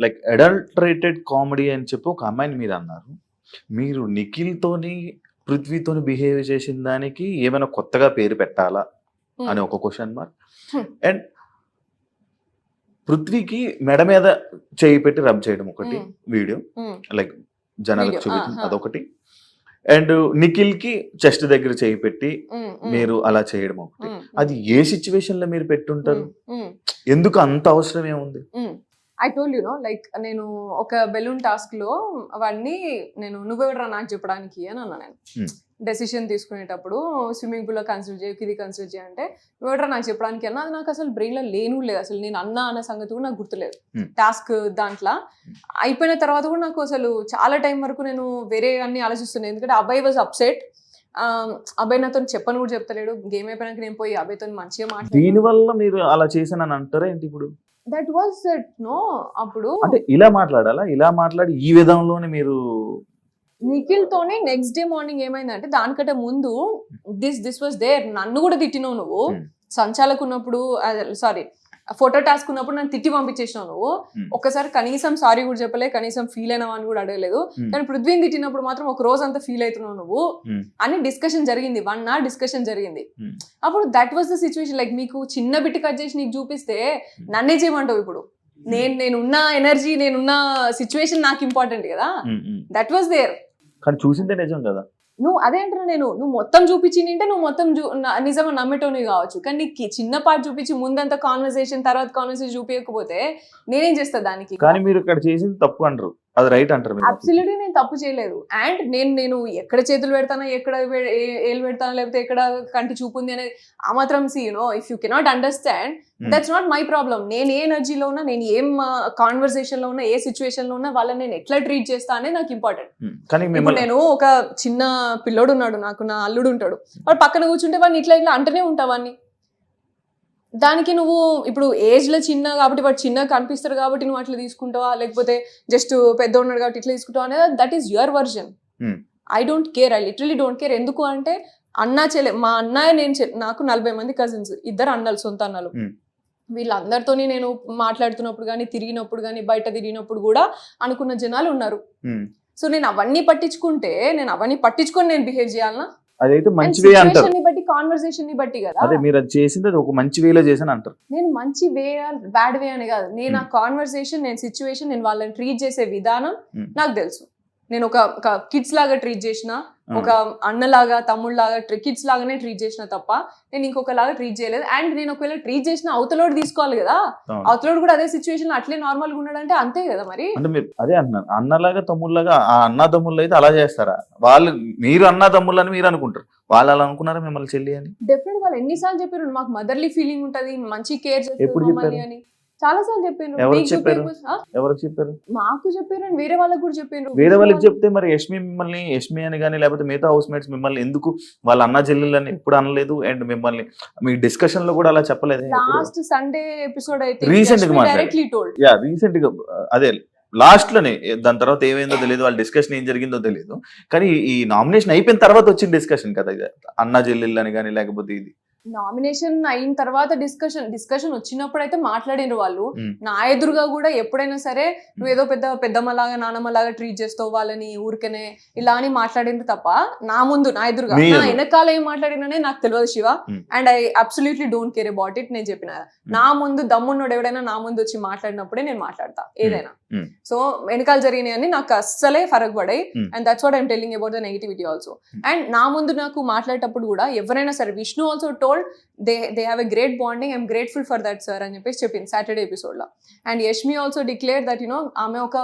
Like adulterated comedy అని చెప్పి ఒక అమ్మాయిని మీరు అన్నారు. మీరు నిఖిల్‌తోని, పృథ్వీతోని బిహేవ్ చేసిన దానికి ఏమైనా కొత్తగా పేరు పెట్టాలా అని ఒక క్వెషన్ మార్క్. అండ్ పృథ్వీకి మెడ మీద చేయి పెట్టి రబ్ చేయడం ఒకటి వీడియో, లైక్ జనాలకు చూపించడం అదొకటి. అండ్ నిఖిల్ కి చెస్ట్ దగ్గర చేయి పెట్టి మీరు అలా చేయడం ఒకటి. అది ఏ సిచ్యువేషన్ లో మీరు పెట్టుంటారు? ఎందుకు అంత అవసరం ఏముంది? I told you know, like నేను ఒక బెలూన్ టాస్క్ లో అవన్నీ నేను నువ్వెవడరా నాకు చెప్పడానికి అని అన్నా. నేను డెసిషన్ తీసుకునేటప్పుడు స్విమ్మింగ్ పూల్ లో కన్సిడర్ చేయ, ఇది కన్సిడర్ చేయంటే నువ్వెవడరా నాకు చెప్పడానికి అన్నా. అది నాకు అసలు బ్రెయిన్ లో లేను లేదు, అసలు నేను అన్నా అన్న సంగతి కూడా నాకు గుర్తులేదు. టాస్క్ దాంట్లో అయిపోయిన తర్వాత కూడా నాకు అసలు చాలా టైం వరకు నేను వేరే అన్ని ఆలోచిస్తున్నాను. ఎందుకంటే అబ్బాయి వాజ్ అప్సెట్. అబ్బాయి నాతో చెప్పని కూడా చెప్తలేడు. గేమ్ అయిపోయినాక నేను పోయి అబ్బాయితో మంచిగా మాట్లాడు. దీని వల్ల మీరు అలా చేశానని అంటారా ఏంటి? ఇప్పుడు దట్ వాజ్ దట్ నో, అప్పుడు అంటే ఇలా మాట్లాడాలా? ఇలా మాట్లాడి ఈ విధంలోనే మీరు నిఖిల్ తోనే నెక్స్ట్ డే మార్నింగ్ ఏమైందంటే, దానికంటే ముందు దిస్ వాజ్ దేర్. నన్ను కూడా తిట్టినావు నువ్వు. సంచాలకు ఉన్నప్పుడు, సారీ ఫోటో టాస్క్ ఉన్నప్పుడు నన్ను తిట్టి పంపించేసినావు నువ్వు. ఒక్కసారి కనీసం సారీ కూడా చెప్పలే, కనీసం ఫీల్ అయినావు అని కూడా అడగలేదు. కానీ పృథ్వీని తిట్టినప్పుడు మాత్రం ఒక రోజు అంతా ఫీల్ అవుతున్నావు నువ్వు అని డిస్కషన్ జరిగింది. 1 hour డిస్కషన్ జరిగింది. అప్పుడు that was the situation. Like మీకు చిన్న బిట్ కట్ చేసి నీకు చూపిస్తే నన్నే చేయమంటావు. ఇప్పుడు నేనున్న ఎనర్జీ, నేనున్న సిచ్యువేషన్ నాకు ఇంపార్టెంట్ కదా. That was there. కానీ చూసిందే నిజం కదా. నువ్వు అదే అంటున్నా, నువ్వు మొత్తం చూపించింటే నువ్వు మొత్తం నిజంగా నమ్మేటోని కావచ్చు. కానీ నీకు చిన్న పార్ట్ చూపించి ముందంతా కాన్వర్సేషన్, తర్వాత కాన్వర్సేషన్ చూపించకపోతే నేనేం చేస్తా దానికి? కానీ మీరు ఇక్కడ చేసింది తప్పు అంటారు, అది రైట్ అంటారు? అబ్సల్యూట్లీ నేను తప్పు చేయలేదు. అండ్ నేను ఎక్కడ చేతులు పెడతానా, ఎక్కడ ఏళ్ళు పెడతానా, లేకపోతే ఎక్కడ కంటి చూపు ఉంది అనేది ఆ మాత్రం see you know, if you cannot understand that's not my problem. నేను ఏ ఎనర్జీలో ఉన్నా, నేను ఏం కాన్వర్సేషన్ లో ఉన్నా, ఏ సిచ్యువేషన్ లో ఉన్నా వాళ్ళని నేను ఎట్లా ట్రీట్ చేస్తా అనేది నాకు ఇంపార్టెంట్. ఇప్పుడు నేను ఒక చిన్న పిల్లోడు ఉన్నాడు, నాకు నా అల్లుడు ఉంటాడు, వాడు పక్కన కూర్చుంటే వాడిని ఇట్లా ఇట్లా అంటనే ఉంటావాన్ని. దానికి నువ్వు ఇప్పుడు ఏజ్ లో చిన్న కాబట్టి వాడు చిన్నగా కనిపిస్తారు కాబట్టి నువ్వు అట్లా తీసుకుంటావా, లేకపోతే జస్ట్ పెద్ద ఉన్నాడు కాబట్టి ఇట్లా తీసుకుంటావా అనేది that is your version. I don't care, I literally don't care. ఎందుకు అంటే అన్నా చెల్లె, మా అన్నయ్య నేను, నాకు 40 మంది కజిన్స్, 2 అన్నలు, సొంత అన్నలు. వీళ్ళందరితోని నేను మాట్లాడుతున్నప్పుడు కానీ, తిరిగినప్పుడు కానీ, బయట తిరిగినప్పుడు కూడా అనుకున్న జనాలు ఉన్నారు. సో నేను అవన్నీ పట్టించుకుంటే, నేను బిహేవ్ చేయాలనా? అదైతే మంచి వే అంటారు, బట్టి కాన్వర్సేషన్ ని బట్టి కదా. అదే మీరు అది చేసింది అది ఒక మంచి వేలో చేశాను అంటారు. నేను మంచి వే బ్యాడ్ వే అని కాదు, నేను ఆ కాన్వర్సేషన్, నేను సిచ్యువేషన్, నేను వాళ్ళని ట్రీట్ చేసే విధానం నాకు తెలుసు. నేను ఒక కిడ్స్ లాగా ట్రీట్ చేసిన, ఒక అన్నలాగా, తమ్ముళ్ళలాగా, కిడ్స్ లాగానే ట్రీట్ చేసిన తప్ప నేను ఇంకొకలాగా ట్రీట్ చేయలేదు. అండ్ నేను ఒకవేళ ట్రీట్ చేసిన అవతలోడు తీసుకోవాలి కదా, అవతలోడు కూడా అదే సిచ్యువేషన్ లో అట్లే నార్మల్ గా ఉన్నాడంటే అంతే కదా. మరి అంటే మీరు అదే అంటున్నారు, అన్నలాగా తమ్ముళ్ళగా. ఆ అన్న తమ్ముళ్ళు అయితే అలా చేస్తారా? వాళ్ళు మీరు అన్న తమ్ముళ్ళు అని మీరు అనుకుంటారు, వాళ్ళు అలా అనుకున్నారా మిమ్మల్ని చెల్లి అని? డెఫినెట్ వాళ్ళు ఎన్నిసార్లు చెప్పారు మాకు మదర్లీ ఫీలింగ్ ఉంటది, మంచి కేర్ చేస్తారు అని. చాలా సార్లు చెప్పారు. ఎవరికి చెప్పారు? మాకు చెప్పారు, వేరే వాళ్ళకి కూడా చెప్పారు. వేరే వాళ్ళకి చెప్తే మరి యష్మి అని కానీ లేకపోతే మిగతా హౌస్ మేట్స్ మిమ్మల్ని ఎందుకు వాళ్ళ అన్న చెల్లెలని ఎప్పుడు అనలేదు? అండ్ మిమ్మల్ని మీ డిస్కషన్ లో కూడా అలా చెప్పలేదు? లాస్ట్ సండే ఎపిసోడ్ అయితే రీసెంట్ గా అదే లాస్ట్ లోనే, దాని తర్వాత ఏమైందో తెలియదు, వాళ్ళ డిస్కషన్ ఏం జరిగిందో తెలియదు. కానీ ఈ నామినేషన్ అయిపోయిన తర్వాత వచ్చిన డిస్కషన్ కదా ఇది, అన్న చెల్లెళ్ళు అని కానీ లేకపోతే ఇది నామినేషన్ అయిన తర్వాత డిస్కషన్ వచ్చినప్పుడు అయితే మాట్లాడినారు వాళ్ళు. నా ఎదురుగా కూడా ఎప్పుడైనా సరే నువ్వు ఏదో పెద్దమ్మలాగా నానమ్మలాగా ట్రీట్ చేస్తావు వాళ్ళని ఊరికనే ఇలా అని మాట్లాడింది తప్ప నా ముందు, నా ఎదురుగా, నా వెనకాల ఏం మాట్లాడిననే నాకు తెలియదు Shiva. And I absolutely don't care about it. నేను చెప్పిన నా ముందు దమ్మున్నోడు ఎవడైనా నా ముందు వచ్చి మాట్లాడినప్పుడే నేను మాట్లాడతా ఏదైనా. సో వెనకాల జరిగినాయని నాకు అస్సలే ఫరక్ పడాయి. And that's what I'm telling about the negativity also. And నా ముందు నాకు మాట్లాడేటప్పుడు కూడా ఎవరైనా సరే, Vishnu also told they have a great bonding, I'm grateful for that sir అని చెప్పేసి చెప్పింది సాటర్డే ఎపిసోడ్ లో. And Yashmi also declare that you know ఆమె ఒక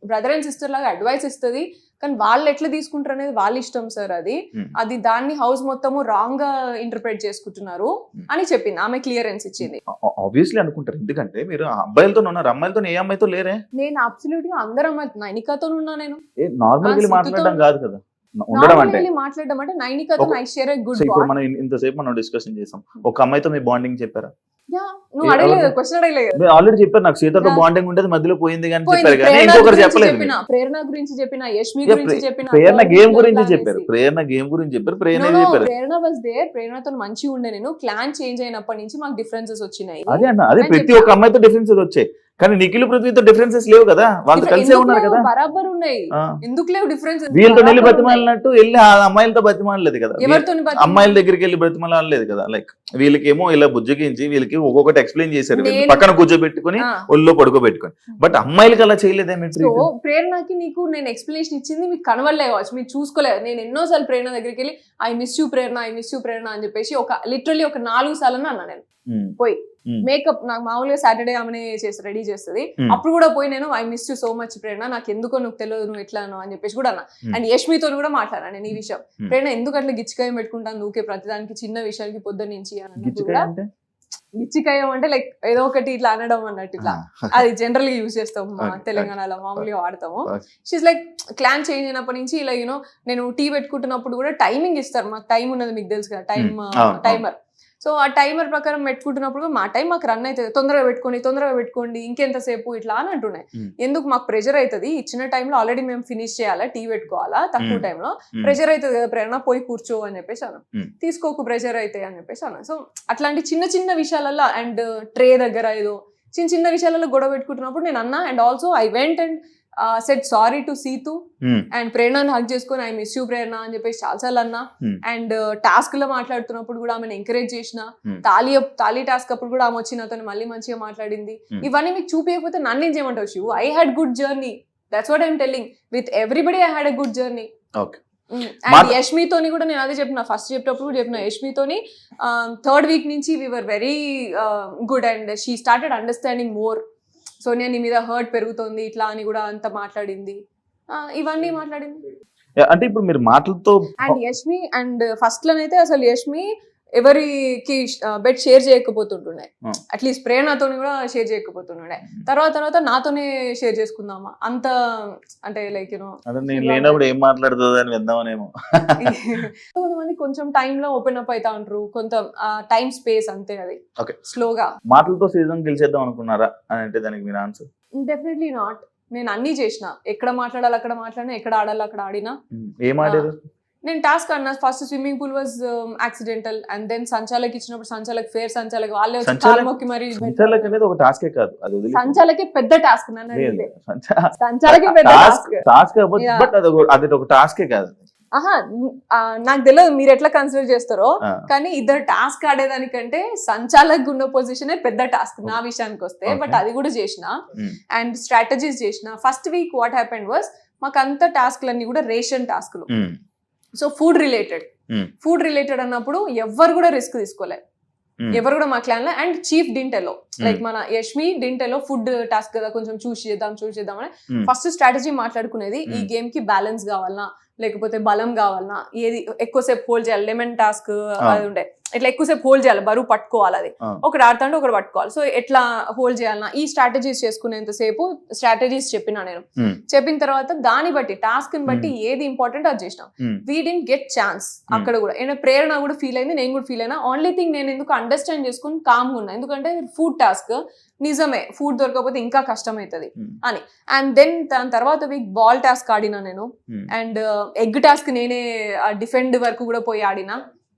బ్రదర్ అండ్ సిస్టర్ లాగా అడ్వైస్ ఇస్తుంది, కానీ వాళ్ళు ఎట్లా తీసుకుంటారు అనేది వాళ్ళ ఇష్టం సార్. అది దాన్ని హౌస్ మొత్తము రాంగ్ గా ఇంటర్ప్రెట్ చేసుకుంటున్నారు అని చెప్పింది. ఆమె క్లియరెన్స్ ఇచ్చింది. ఆబ్వియస్లీ అనుకుంటారు, ఎందుకంటే మీరు అబ్బాయిలతో ఉన్నారు, అమ్మాయిలతో ఏ అమ్మాయితో లేరే? నేను అబ్సల్యూట్ గా అందరు అమ్మాయి, నైనికాతో ఉన్నా, నేను నార్మల్ గా మాట్లాడడం కాదు కదా ఉండడం అంటే. మాట్లాడడం అంటే నైనికాతో I share a good bond. ఇప్పుడు మనం ఇంతసేపు మనం డిస్కషన్ చేసాం, ఒక అమ్మాయితో మీ బాండింగ్ చెప్పారా? నువ్వు అడగలేదు, క్వశ్చన్ అడగలేదు. ఆల్రెడీ చెప్పారు, నాకు సీతతో బాండింగ్ ఉండేది, మధ్యలో పోయింది కానీ చెప్పారు. కానీ ఇంకొకరు చెప్పలేదు. ప్రేరణ గురించి చెప్పిన, యష్మి గురించి చెప్పిన, ప్రేరణ గేమ్ గురించి చెప్పారు. ప్రేరణ వాస్ దేర్. ప్రేరణతో మంచిగా ఉండే. నేను క్లాన్ చేంజ్ అయినప్పటి నుంచి మాకు డిఫరెన్సెస్ వచ్చినాయి. అదే ప్రతి ఒక్క అమ్మాయితో డిఫరెన్సెస్ వచ్చాయి. కానీ నిఖిల్ పృథ్వీతో డిఫరెన్సెస్ లేవు కదా, వాళ్ళు కలిసే ఎందుకు ఉన్నారు లేవు? కదా. బరాబర్ ఉన్నాయి. ఆ. ఎందుకు లేవు డిఫరెన్స్? వీళ్ళతో వెళ్ళి బతిమాలినట్టు వెళ్ళి ఆ అమ్మాయిలతో బతిమాలలేదు కదా, ఎవరితో అమ్మాయిల దగ్గరికి వెళ్ళి బ్రతిమలాడలేదు కదా. లైక్ వీళ్ళకేమో ఇలా బుజ్జగించి వీళ్ళకి ఒక్కొక్కటి ఎక్స్ప్లెయిన్ చేశారు, వీళ్ళు పక్కన కూర్చోబెట్టుకుని ఒళ్ళో పడుకోబెట్టుకుని. బట్ అమ్మాయిలకి అలా చేయలేదేమి? సో ప్రేరణకి నీకు నేను ఎక్స్ప్లెనేషన్ ఇచ్చింది మీకు కనవడలేదు కావచ్చు, మీరు చూసుకోలేదు. నేను ఎన్నోసార్లు ప్రేరణ దగ్గరికి వెళ్ళి I miss you Prerana, I miss you Prerana అని చెప్పేసి లిటరల్లీ ఒక 4 సార్లు అన్నా నేను పోయి. మేకప్ నాకు మామూలుగా సాటర్డే ఆమెనే చేసి రెడీ చేస్తుంది, అప్పుడు కూడా పోయి నేను I miss you so much Prerana, నాకు ఎందుకో నువ్వు తెలియదు నువ్వు ఎట్లాను అని చెప్పేసి కూడా అన్నా. అండ్ యష్మితో కూడా మాట్లాడాను నేను ఈ విషయం. ప్రేరణ ఎందుకు అట్లా గిచ్చికాయం పెట్టుకుంటాను నువ్వుకే ప్రతిదానికి, చిన్న విషయానికి పొద్దు నుంచి అన్నప్పుడు కూడా. గిచ్చికాయం అంటే లైక్ ఏదో ఒకటి ఇట్లా అనడం అన్నట్టు, ఇట్లా అది జనరల్ గా యూజ్ చేస్తాం మా తెలంగాణలో, మామూలుగా వాడతాము. షీస్ లైక్ క్లాన్ చేంజ్ అయినప్పటి నుంచి ఇలా యూనో నేను టీ పెట్టుకుంటున్నప్పుడు కూడా టైమింగ్ ఇస్తారు, మాకు టైం ఉన్నది మీకు తెలుసు కదా, టైమర్. సో ఆ టైమర్ ప్రకారం పెట్టుకుంటున్నప్పుడు మా టైం మాకు రన్ అవుతుంది, తొందరగా పెట్టుకోండి ఇంకెంతసేపు ఇట్లా అని అంటున్నాయి. ఎందుకు మాకు ప్రెషర్ అవుతుంది, ఇచ్చిన టైంలో ఆల్రెడీ మేము ఫినిష్ చేయాలా, టీ పెట్టుకోవాలా, తక్కువ టైంలో ప్రెషర్ అవుతుంది కదా ప్రేరణ, పోయి కూర్చో అని చెప్పేసి అన్న, తీసుకోకు ప్రెషర్ అయితే అని చెప్పేసి అన్న. సో అట్లాంటి చిన్న చిన్న విషయాలలో అండ్ ట్రే దగ్గర ఏదో చిన్న విషయాలలో గొడవ పెట్టుకుంటున్నప్పుడు నేను అన్నా. And also I went and said sorry to Seethu and ప్రేరణని హక్ చేసుకొని ఐ మిస్ యూ ప్రేరణ అని చెప్పేసి చాలాసార్లు అన్నా. అండ్ టాస్క్ లో మాట్లాడుతున్నప్పుడు కూడా ఆమెను ఎంకరేజ్ చేసిన, తాళీ టాస్క్ అప్పుడు కూడా ఆమె వచ్చి నాతో మళ్ళీ మంచిగా మాట్లాడింది. ఇవన్నీ మీకు చూపించకపోతే నన్ను ఏం చేయమంటావు Shivu? I had good journey, that's what I'm telling. With everybody I had a good journey. And యష్మితోని కూడా నేను అదే చెప్పిన, ఫస్ట్ చెప్పేటప్పుడు కూడా చెప్పిన, యష్మితోని 3rd వీక్ నుంచి we were very good and she started understanding more. Sonia నీ మీద హర్ట్ పెరుగుతోంది ఇట్లా అని కూడా అంత మాట్లాడింది, ఇవన్నీ మాట్లాడింది. అంటే ఇప్పుడు మీరు మాటలతో అండ్ యష్మి అండ్ ఫస్ట్ లోనైతే అసలు యష్మి ఎవరికి బెడ్ షేర్ చేయకపోతుంటుండే, అట్లీస్ట్ ప్రేరణతో కూడా షేర్ చేయకపోతుండే. తర్వాత నాతోనే షేర్ చేసుకుందామా అంత, అంటే లైక్ యూనో లేనప్పుడు ఏం మాట్లాడుతుంది అని విందామనేమో. కొంతమంది కొంచెం టైం లో ఓపెన్ అప్ అవుతా ఉంటారు, కొంత టైం స్పేస్ అంతే, అది స్లోగా. మాటలతో సీజన్ గెలిచేద్దాం అనుకున్నారా అని అంటే దానికి మీరు ఆన్సర్? Definitely not. నేను అన్ని చేసిన, ఎక్కడ మాట్లాడాలి అక్కడ మాట్లాడినా, ఎక్కడ ఆడాలి అక్కడ ఆడినా. ఏం ఆడారు? నేను టాస్క్ అన్నా. First swimming pool was accidental and then సంచాలకి ఇచ్చినప్పుడు సంచాలక్ ఫేర్ సంచాలక్ వాళ్ళే వచ్చి మరి సంచాలక్ అనేది ఒక టాస్కే కాదు, అది సంచాలకే పెద్ద టాస్క్. నన్ను సంచాలకే పెద్ద టాస్క్ బట్ అది ఒక టాస్కే కాదు. నాకు తెలియదు మీరు ఎట్లా కన్సిడర్ చేస్తారో, కానీ ఇద్దరు టాస్క్ ఆడేదానికంటే సంచాలక్ ఉన్న పొజిషనే పెద్ద టాస్క్ నా విషయానికి వస్తే. బట్ అది కూడా చేసిన అండ్ స్ట్రాటజీస్ చేసిన. First week what happened was, మాకు అంత టాస్క్లన్నీ కూడా రేషన్ టాస్క్లు. సో ఫుడ్ రిలేటెడ్ అన్నప్పుడు ఎవ్వరు కూడా రిస్క్ తీసుకోలే, ఎవరు కూడా మా క్లాన్ లో. అండ్ చీఫ్ డింటెలో లైక్ మన యష్మి డింటెలో ఫుడ్ టాస్క్ కదా, కొంచెం చూసి చేద్దాం అని ఫస్ట్ స్ట్రాటజీ మాట్లాడుకునేది. ఈ గేమ్ కి బ్యాలెన్స్ కావాలన్నా లేకపోతే బలం కావాలన్నా, ఏది ఎక్కువసేపు హోల్డ్ చేయాలి, లెమన్ టాస్క్ అది ఉండే, ఇట్లా ఎక్కువసేపు హోల్డ్ చేయాలి, బరువు పట్టుకోవాలి, అది ఒకటి ఆడుతుంటే ఒకటి పట్టుకోవాలి. సో ఎట్లా హోల్డ్ చేయాలన్నా ఈ స్ట్రాటజీస్ చేసుకునేంతసేపు స్ట్రాటజీస్ చెప్పిన నేను. చెప్పిన తర్వాత దాన్ని బట్టి టాస్క్ ని బట్టి ఏది ఇంపార్టెంట్ అది చేసినాం. వీ డింట్ గెట్ ఛాన్స్ అక్కడ కూడా. ఏమైనా ప్రేరణ కూడా ఫీల్ అయింది, నేను కూడా ఫీల్ అయినా. ఓన్లీ థింగ్ నేను ఎందుకు అండర్స్టాండ్ చేసుకుని కామ్గా ఉన్నా, ఎందుకంటే ఫుడ్ టాస్క్ నిజమే, ఫుడ్ దొరకకపోతే ఇంకా కష్టం అవుతుంది అని. అండ్ దెన్ దాని తర్వాత వీక్ బాల్ టాస్క్ ఆడినా నేను. అండ్ ఎగ్ టాస్క్ నేనే డిఫెండ్ వరకు కూడా పోయి ఆడినా,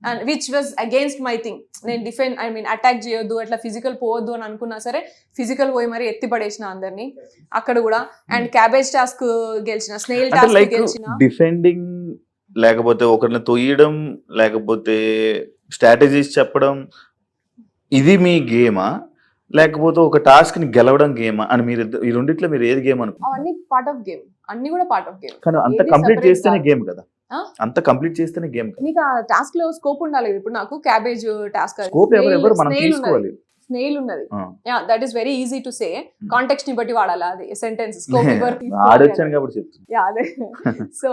and which was against my thing. నేను అటాక్ చేయొద్దు, అట్లా ఫిజికల్ పోవద్దు అని అనుకున్నా సరే ఫిజికల్ పోయి మరి ఎత్తి పడేసిన అందరినీ అక్కడ కూడా. అండ్ క్యాబేజ్ టాస్క్ గెలిచిన, స్నేల్ టాస్క్ గెలిచిన. డిఫెండింగ్ లేకపోతే ఒకరిని తొయ్యడం లేకపోతే స్ట్రాటజీస్ చెప్పడం, ఇది మీ గేమా లేకపోతే ఒక టాస్క్ ని గెలవడం గేమా అని మీరు ఈ రెండిట్లో మీరు ఏది గేమ్ అనుకుంటున్నారు? అన్ని పార్ట్ ఆఫ్ గేమ్, అన్ని కూడా పార్ట్ ఆఫ్ గేమ్. కానీ అంత కంప్లీట్ చేస్తేనే గేమ్ కదా, అంత కంప్లీట్ చేస్తేనే గేమ్. నీకు ఆ టాస్క్ లో స్కోప్ ఉండాలి. ఇప్పుడు నాకు క్యాబేజ్ టాస్క్ స్కోప్ ఎవరు మనం తీసుకోవాలి. స్నేల్ ఉన్నది, yeah that is very easy to say. Context ని బట్టి వాడాలి అది సెంటెన్స్. స్కోప్ ఆడొచ్చాను కాబట్టి చెప్తాను. యా అదే. సో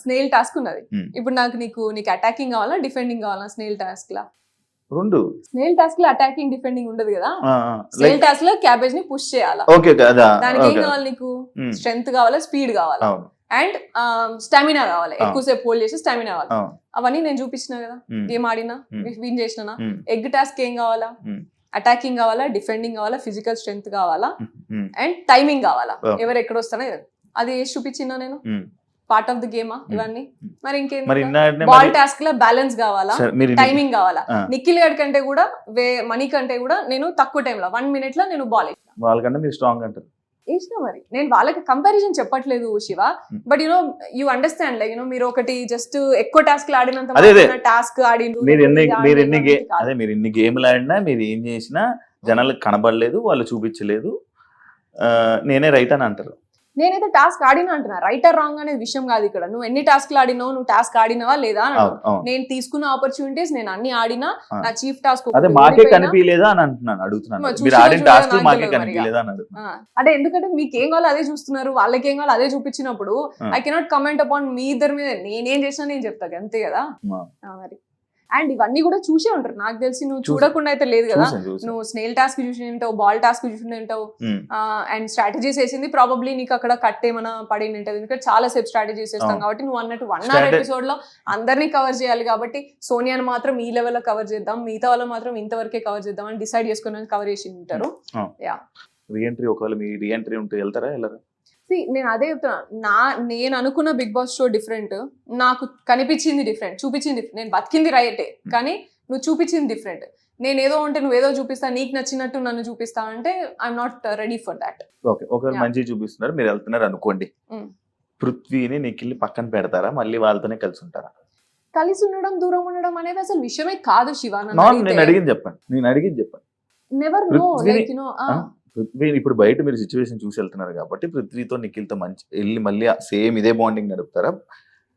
స్నేల్ టాస్క్ ఉన్నది. ఇప్పుడు నీకు అటాకింగ్ కావాలా డిఫెండింగ్ కావాలా? స్నేల్ టాస్క్ లా రెండు. స్నేల్ టాస్క్ లో అటాకింగ్ డిఫెండింగ్ ఉండదు కదా. స్నేల్ టాస్క్ లో క్యాబేజ్ ని పుష్ చేయాలా. దానికి ఏం కావాలి నీకు? స్ట్రెంగ్త్ కావాలా, స్పీడ్ కావాలా, అండ్ స్టామినా కావాలి. ఎక్కువసేపు హోల్డ్ చేసి స్టామినా కావాలి. అవన్నీ నేను చూపించిన కదా, గేమ్ ఆడినా విన్ చేసిన. ఎగ్ టాస్క్ ఏం కావాలా? అటాకింగ్ కావాలా, డిఫెండింగ్ కావాలా, ఫిజికల్ స్ట్రెంగ్త్ కావాలా, అండ్ టైమింగ్ కావాలా, ఎవరు ఎక్కడ వస్తానో అది చూపించినా నేను. పార్ట్ ఆఫ్ ద గేమా ఇవన్నీ? మరి మరి ఇంకేంటి? ఇన్నాడనే బాల్ మరి టాస్క్ లో బ్యాలెన్స్ కావాలా, సరే, మీరు టైమింగ్ కావాలా. ఆ. నిఖిల్ గడ్ కంటే కూడా మనీ కంటే కూడా నేను తక్కువ టైంలో 1 minute లో నేను బాల్ వాళ్ళకన్నా మీరు స్ట్రాంగ్ అంటారు. వేసిన. మరి నేను వాళ్ళకి కంపారిజన్ చెప్పట్లేదు Shiva, Hmm. But you understand like మీరు ఒకటి జస్ట్ ఎక్కువ టాస్క్ ఆడినంత అదే. టాస్క్ ఆడిండు, మీరు ఎన్ని ఇది మీరు ఆడిండు ఎన్ని అనేది కాదు. అదే మీరు ఎన్ని గేమ్లు ఆడినా మీరు ఏం చేసినా జనాలకు కనబడలేదు, వాళ్ళు చూపించలేదు, నేనే రైట్ అని అంటారు. నేనైతే టాస్క్ ఆడినా అంటున్నా. రైట్ ఆర్ రాంగ్ అనేది విషయం కాదు ఇక్కడ. నువ్వు ఎన్ని టాస్క్లు ఆడినావు, నువ్వు టాస్క్ ఆడినావా లేదా అని అవును, అవును. నేను తీసుకున్న ఆపర్చునిటీస్ నేను అన్ని ఆడినా. ఆ. నా చీఫ్ టాస్క్ అదే మాకే కనిపించలేదా అని అంటున్నాను, అడుగుతున్నాను. మరి మీరు చూసినా ఆడిన చూడలేదా టాస్క్ నాకు మాకే తెలియదు కనిపించలేదా అని అడుగుతున్నాను. అంటే ఎందుకంటే మీకు ఏం కావాలో అదే చూస్తున్నారు, వాళ్ళకి ఏం కావాలో అదే చూపించినప్పుడు ఆ. I cannot comment upon me ఇద్దరి మీద. నేనేం చేసినా నేను చెప్తాను అంతే కదా. ఆ. మరి అండ్ ఇవన్నీ కూడా చూసే ఉంటారు నాకు తెలిసి. నువ్వు చూసా. చూడకుండా అయితే లేదు కదా. చూసాను. నువ్వు స్నేల్ టాస్క్ చూసి ఉంటావు, బాల్ టాస్క్ చూసి ఉంటావు, ఉమ్. అండ్ స్ట్రాటజీస్ వేసింది ప్రాబబ్లీ నీకు అక్కడ కట్ ఏమైనా పడి ఉంటుంది. ఎందుకంటే చాలా సేపు స్ట్రాటజీస్ వేస్తాం అవును. కాబట్టి నువ్వు అన్నట్టు 1 hour ఎపిసోడ్ లో అందరినీ కవర్ చేయాలి కాబట్టి సోనియాని మాత్రం ఈ లెవెల్ లో కవర్ చేద్దాం, మిగతా వాళ్ళు మాత్రం ఇంతవరకే కవర్ చేద్దాం అని డిసైడ్ చేసుకుని కవర్ చేసి ఉంటారు. రీఎంట్రీ ఒకవేళ మీ రీఎంట్రీ ఉంటే వెళ్తారా వెళ్ళరా? నేను అదే చెప్తున్నా. నేను అనుకున్న బిగ్ బాస్ షో డిఫరెంట్, నాకు కనిపించింది డిఫరెంట్, చూపించింది different. నేను బతికింది రైటే కానీ నువ్వు చూపించింది డిఫరెంట్. నేను ఏదో ఉంటే నువ్వు ఏదో చూపిస్తా, నీకు నచ్చినట్టు నన్ను చూపిస్తా అంటే I'm not ready for that. Okay, ఒకవేళ మంచిగా చూపిస్తున్నారు, మీరు వెళ్తున్నారు అనుకోండి, పృథ్వీని నిఖిల్ని పక్కన పెడతారా, మళ్ళీ వాళ్ళతోనే కలిసి ఉంటారా? కలిసి ఉండడం దూరం ఉండడం అనేది అసలు విషయమే కాదు శివ. నేను అడిగింది చెప్పండి. నెవర్ నో లైక్ పృథ్వీ ఇప్పుడు బయట మీరు సిచ్యువేషన్ చూసి వెళ్తున్నారు కాబట్టి పృథ్వీతో నిఖిల్తో మంచి వెళ్ళి మళ్ళీ సేమ్ ఇదే బాండింగ్ నడుపుతారా,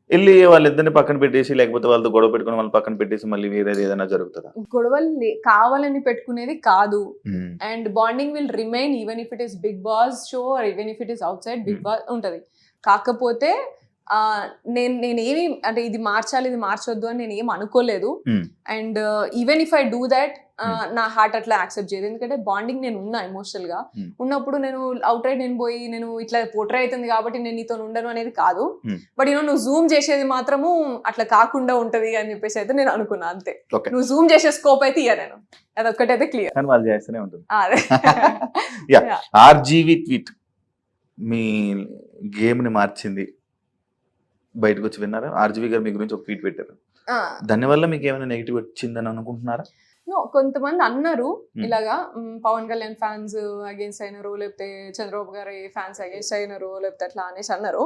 వెళ్ళి వాళ్ళిద్దరిని పక్కన పెట్టేసి లేకపోతే వాళ్ళతో గొడవ పెట్టుకుని వాళ్ళని పక్కన పెట్టేసి మళ్ళీ వేరేది ఏదైనా జరుగుతుందా? గొడవలు కావాలని పెట్టుకునేది కాదు. And bonding will remain even if it is Bigg Boss show or even if it is outside Bigg Boss ఉంటది. కాకపోతే నేనేమి అంటే ఇది మార్చాలి ఇది మార్చొద్దు అని నేను ఏం అనుకోలేదు. And even if I do that నా హార్ట్ అట్లా యాక్సెప్ట్ చేయదు. ఎందుకంటే బాండింగ్ నేను ఉన్నా ఎమోషనల్ గా ఉన్నప్పుడు నేను అవుట్ రైట్ నేను పోయి నేను ఇట్లా పోట్రే అవుతుంది కాబట్టి నేను నీతో ఉండను అనేది కాదు. బట్ నువ్వు జూమ్ చేసేది మాత్రము అట్లా కాకుండా ఉంటది అని చెప్పేసి అయితే నేను అనుకున్నా అంతే. నువ్వు జూమ్ చేసే స్కోప్ అయితే ఇయ్య నేను, అదొక్కటైతే క్లియర్. కానీ వాళ్ళు చేస్తూనే ఉంటుంది. అదే ఆర్జీవి ట్వీట్ మీ గేమ్ ని మార్చింది, బయటకు వచ్చి విన్నారా? ఆర్జీవి గారు మీ గురించి ఒక ట్వీట్ పెట్టారు, దానివల్ల మీకు ఏమైనా నెగిటివ్ వచ్చిందని అనుకుంటున్నారా? కొంతమంది అన్నారు ఇలాగా పవన్ కళ్యాణ్ ఫ్యాన్స్ అగేన్స్ట్ అయినారు, లేకపోతే చంద్రబాబు గారి ఫ్యాన్స్ అగేన్స్ట్ అయినారు, లేకపోతే అట్లా అనేసి అన్నారు.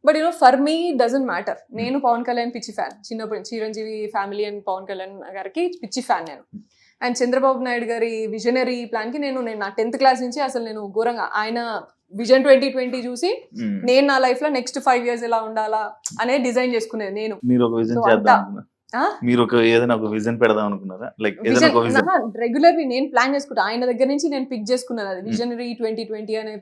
But for me doesn't matter. నేను పవన్ కళ్యాణ్ పిచ్చి ఫ్యాన్ చిన్నప్పుడు. చిరంజీవి ఫ్యామిలీ అండ్ పవన్ కళ్యాణ్ గారికి పిచ్చి ఫ్యాన్ నేను. అండ్ చంద్రబాబు నాయుడు గారి విజనరీ ప్లాన్ కి నేను నా 10th క్లాస్ నుంచి అసలు నేను ఘోరంగా ఆయన విజన్ 2020 చూసి నేను నా లైఫ్ లో నెక్స్ట్ 5 years ఎలా ఉండాలా అనేది డిజైన్ చేసుకునేది నేను. మీరు ఒక విజన్ చేద్దాం, మీరు ఒక ఏదైనా ఒక విజన్ పెడదాం అనుకున్నారా? లైక్ రెగ్యులర్లీ నేను ప్లాన్ చేసుకుంటా. ఆయన దగ్గర నుంచి నేను పిక్ చేసుకున్నది అది విజనరీ 2020 అనే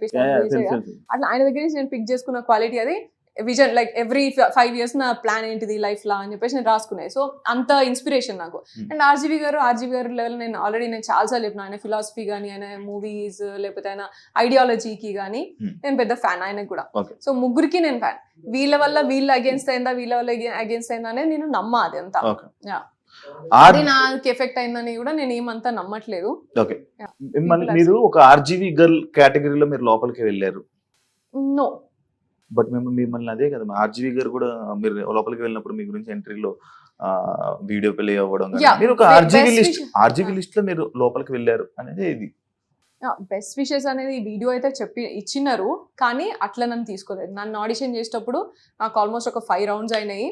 అట్లా ఆయన దగ్గర నుంచి నేను పిక్ చేసుకున్న క్వాలిటీ అది విజన్. లైక్ ఎవ్రీ 5 years నా ప్లాన్ ఏంటిది లైఫ్ లా అని చెప్పేసి నేను రాసుకునేది. సో అంత ఇన్స్పిరేషన్ నాకు. అండ్ ఆర్జీవి గారు లెవెల్ నేను ఆల్రెడీ చాలాసార్లు చెప్పిన, ఆయన ఫిలాసఫీ కానీ ఆయన మూవీస్ లేకపోతే ఆయన ఐడియాలజీకి కానీ నేను పెద్ద ఫ్యాన్ ఆయనకు కూడా. సో ముగ్గురికి నేను ఫ్యాన్. వీళ్ళ వల్ల వీళ్ళు అగేన్స్ట్ అయిందా వీళ్ళ వల్ల అగేన్స్ట్ అయిందా అనేది నేను నమ్మా. అది అంతా అది నాకు ఎఫెక్ట్ అయిందని కూడా నేను ఏమంతా నమ్మట్లేదు. మీరు ఒక ఆర్జీవి గర్ల్ కేటగిరీలో మీరు లోపలికి వెళ్ళారు. నో, బట్ మిమ్మల్ని అదే కదా ఆర్జీవి గారు కూడా మీరు లోపలికి వెళ్ళినప్పుడు మీ గురించి ఎంట్రీలో వీడియో ప్లే అవ్వడం, మీరు ఒక ఆర్జీవి లిస్ట్ లో మీరు లోపలికి వెళ్ళారు అనేది ఇది. బెస్ట్ విషెస్ అనేది వీడియో అయితే ఇచ్చినారు కానీ అట్లా నన్ను తీసుకోలేదు. నన్ను ఆడిషన్ చేసేటప్పుడు నాకు ఆల్మోస్ట్ ఒక 5 rounds అయినాయి.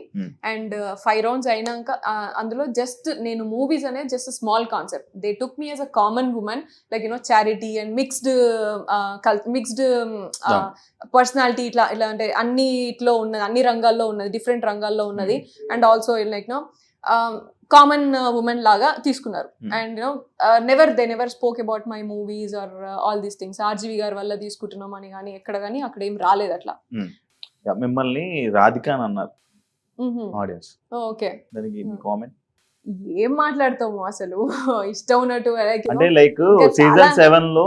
అండ్ 5 rounds అయినాక అందులో జస్ట్ నేను మూవీస్ అనేది just small concept. They took me as a common women like charity and mixed personality ఇట్లా అంటే అన్ని ఇట్లో ఉన్నది, అన్ని రంగాల్లో ఉన్నది, డిఫరెంట్ రంగాల్లో ఉన్నది. And also like common women లాగా తీసుకున్నారు. And they never spoke about my movies or all these things. RGV గారి వల్ల తీసుకుంటున్నాం అని కానీ ఎక్కడ కానీ అక్కడ ఏం రాలేదు అట్లా. మిమ్మల్ని రాధిక అని అన్నారు ఆడియన్స్. ఓకే, దానికి కామెంట్ ఏం మాట్లాడతాము అసలు ఇష్టం ఉన్నట్టు. అంటే లైక్ సీజన్ 7 లో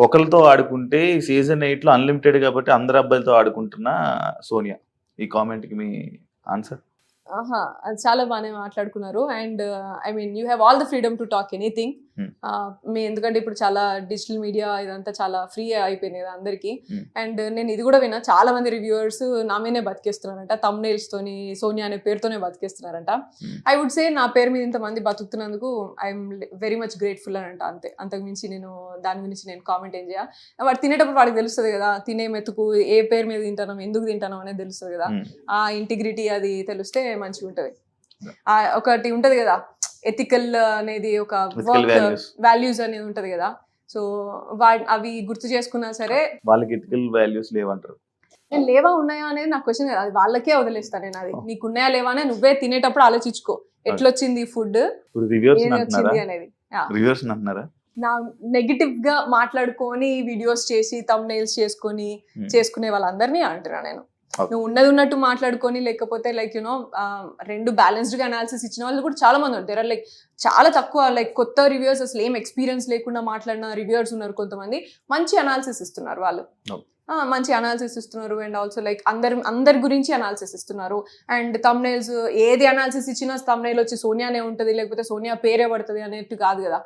ఒకరితో ఆడుకుంటే సీజన్ 8 లో అన్లిమిటెడ్ కాబట్టి అందరు అబ్బాయిలతో ఆడుకుంటున్న సోనియా, ఈ కామెంట్ కి మీ ఆన్సర్? అది చాలా బాగానే మాట్లాడుకున్నారు. And I mean you have all the freedom to talk anything. ఎందుకంటే ఇప్పుడు చాలా డిజిటల్ మీడియా ఇదంతా చాలా ఫ్రీ అయిపోయింది కదా అందరికి. Hmm. అండ్ నేను ఇది కూడా విన్నా, చాలా మంది రివ్యూవర్స్ నా మీదే బతికేస్తున్నారంట, thumbnails తోని సోనియా అనే పేరుతోనే బతికేస్తున్నారంట. ఐ వుడ్ సే నా పేరు మీద ఇంతమంది బతుకుతున్నందుకు ఐఎమ్ వెరీ మచ్ గ్రేట్ఫుల్ అని అంట, అంతే. అంతకు మించి నేను దాని గురించి నేను కామెంట్ ఏం చేయ. వాడు తినేటప్పుడు వాడికి తెలుస్తుంది కదా, తినే మెతుకు ఏ పేరు మీద తింటాను, ఎందుకు తింటాను అనేది తెలుస్తుంది కదా. ఆ ఇంటిగ్రిటీ అది తెలిస్తే మంచిగా ఉంటది. ఒకటి ఉంటది కదా ఎథికల్ అనేది, ఒక వర్క్ వాల్యూస్ అనేది ఉంటది కదా. సో అవి గుర్తు చేసుకున్నా సరే వాళ్ళకి ఎథికల్ వాల్యూస్ లేవంటారు. నేను లేవా ఉన్నాయా అనేది నా క్వశ్చన్ కదా, అది వాళ్ళకే వదిలేస్తాను నేను. అది నీకు ఉన్నాయా లేవా అనేది నువ్వే తినేటప్పుడు ఆలోచించుకో, ఎట్లొచ్చింది ఫుడ్, ఏది వచ్చింది అనేది. రివ్యూవర్స్ అంటున్నారా నా నెగిటివ్ గా మాట్లాడుకొని వీడియోస్ చేసి thumbnails చేసుకునే వాళ్ళందరినీ అంటున్నా నేను. నువ్వు ఉన్నది ఉన్నట్టు మాట్లాడుకొని, లేకపోతే లైక్ యునో రెండు బ్యాలెన్స్డ్ గా అనాలిసిస్ ఇచ్చిన వాళ్ళు కూడా చాలా మంది ఉంటారు. లైక్ చాలా తక్కువ, లైక్ కొత్త రివ్యూవర్స్, అసలు ఏం ఎక్స్పీరియన్స్ లేకుండా మాట్లాడిన రివ్యూవర్స్ ఉన్నారు కొంతమంది. మంచి అనాలిసిస్ ఇస్తున్నారు వాళ్ళు, మంచి అనాలిసిస్ ఇస్తున్నారు. అండ్ ఆల్సో లైక్ అందరి గురించి అనాలిసిస్ ఇస్తున్నారు. అండ్ thumbnails ఏది అనాలిసిస్ ఇచ్చినా thumbnail వచ్చి సోనియానే ఉంటుంది, లేకపోతే సోనియా పేరే పడుతుంది అనేట్టు కాదు కదా.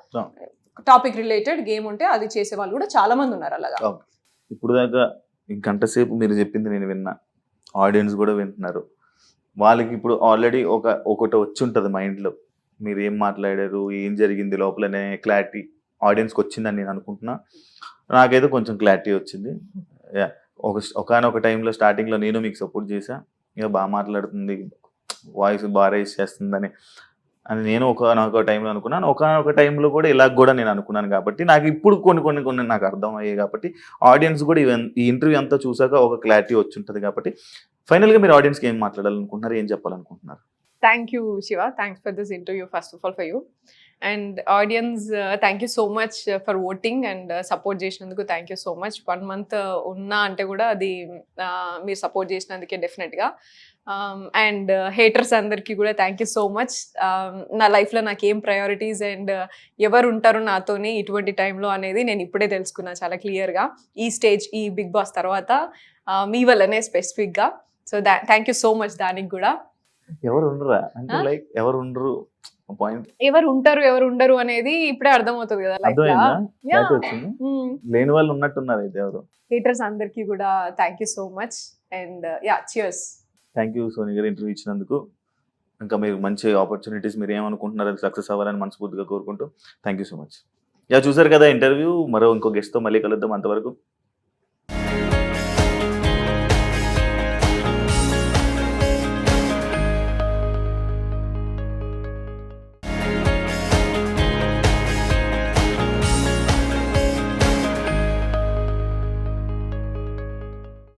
టాపిక్ రిలేటెడ్ గేమ్ ఉంటే అది చేసే వాళ్ళు కూడా చాలా మంది ఉన్నారు అలాగా. ఇప్పుడు దాకా గంట సేపు మీరు చెప్పింది నేను విన్నా, ఆడియన్స్ కూడా వింటున్నారు. వాళ్ళకి ఇప్పుడు ఆల్రెడీ ఒకటి వచ్చి ఉంటుంది మైండ్లో, మీరు ఏం మాట్లాడారు, ఏం జరిగింది లోపలనే క్లారిటీ ఆడియన్స్కి వచ్చిందని నేను అనుకుంటున్నా. నాకైతే కొంచెం క్లారిటీ వచ్చింది. ఒకనొక టైంలో స్టార్టింగ్లో నేను మీకు సపోర్ట్ చేశా, ఇక బాగా మాట్లాడుతుంది, వాయిస్ బాగా రైజ్ చేస్తుందని అని నేను ఒకనొక టైంలో అనుకున్నాను. ఒకనొక టైంలో కూడా ఇలా కూడా నేను అనుకున్నాను. కాబట్టి నాకు ఇప్పుడు కొన్ని నాకు అర్థం అయ్యాయి. కాబట్టి ఆడియన్స్ కూడా ఈ ఇంటర్వ్యూ అంతా చూసాక ఒక క్లారిటీ వచ్చి ఉంటుంది. కాబట్టి ఫైనల్గా మీరు ఆడియన్స్కి ఏం మాట్లాడాలనుకుంటున్నారు, ఏం చెప్పాలనుకుంటున్నారు? Thank you Shiva, thanks for this interview first of all for you. And audience thank you so much for voting and support చేసినందుకు thank you so much. 1 month ఉన్నా అంటే కూడా అది మీరు సపోర్ట్ చేసినందుకే డెఫినెట్గా. అండ్ హేటర్స్ అందరికీ కూడా థ్యాంక్ యూ సో మచ్. నా లైఫ్లో నాకు ఏం ప్రయారిటీస్ అండ్ ఎవరు ఉంటారు నాతోని ఇటువంటి టైంలో అనేది నేను ఇప్పుడే తెలుసుకున్నా చాలా క్లియర్గా. ఈ స్టేజ్, ఈ బిగ్ బాస్ తర్వాత మీ వల్లనే స్పెసిఫిక్గా. So thank you so much దానికి కూడా. ఎవరు ఉండరా అంటే లైక్ ఎవరు ఉండరు పాయింట్, ఎవరు ఉంటారు ఎవరు ఉండరు అనేది ఇప్పుడే అర్థమవుతుంది కదా లైఫ్ లో. లేని వాళ్ళు ఉన్నట్టున్నారు అయితే ఎవరు. హేటర్స్ అందరికీ కూడా thank you so much. And yeah, cheers. Thank you Soni గారు ఇంటర్వ్యూ ఇచ్చినందుకు. ఇంకా మీరు మంచి ఆపర్చునిటీస్, మీరు ఏమనుకుంటున్నారు అది సక్సెస్ అవ్వాలని మనస్ఫూర్తిగా కోరుకుంటూ thank you so much. Yeah, చూసారు కదా ఇంటర్వ్యూ. మరో ఇంకో గెస్ట్తో మళ్ళీ కలుద్దాం. అంతవరకు